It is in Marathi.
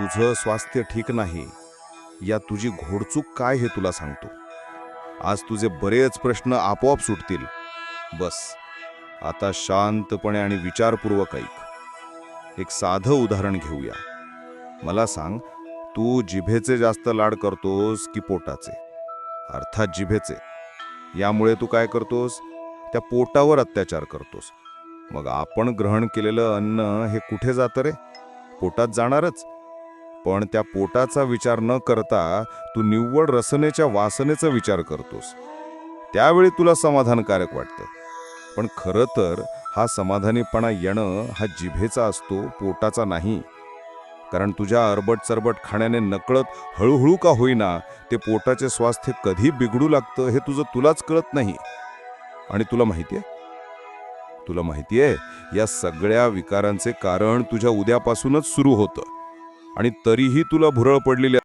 तुझं स्वास्थ्य ठीक नाही या तुझी घोडचूक काय हे तुला सांगतो. आज तुझे बरेच प्रश्न आपोआप सुटतील. बस आता शांतपणे आणि विचारपूर्वक ऐक. एक साधं उदाहरण घेऊया. मला सांग, तू जिभेचे जास्त लाड करतोस की पोटाचे? अर्थात जिभेचे. यामुळे तू काय करतोस? त्या पोटावर अत्याचार करतोस. मग आपण ग्रहण केलेलं अन्न हे कुठे जातं रे? पोटात जाणारच. पण त्या पोटाचा विचार न करता तू निव्वळ रसनेच्या वासनेचा विचार करतोस. त्यावेळी तुला समाधानकारक वाटतं. पण खरं तर हा समाधानीपणा येणं हा जिभेचा असतो, पोटाचा नाही. कारण तुझ्या अरबट चरबट खाण्याने नकळत हळूहळू का होईना ते पोटाचे स्वास्थ्य कधी बिघडू लागतं हे तुलाच कळत नाही. आणि तुला माहितीये या सगळ्या विकारांचे कारण तुझ्या उद्यापासूनच सुरू होतं. आणि तरीही तुला भुरळ पडलेली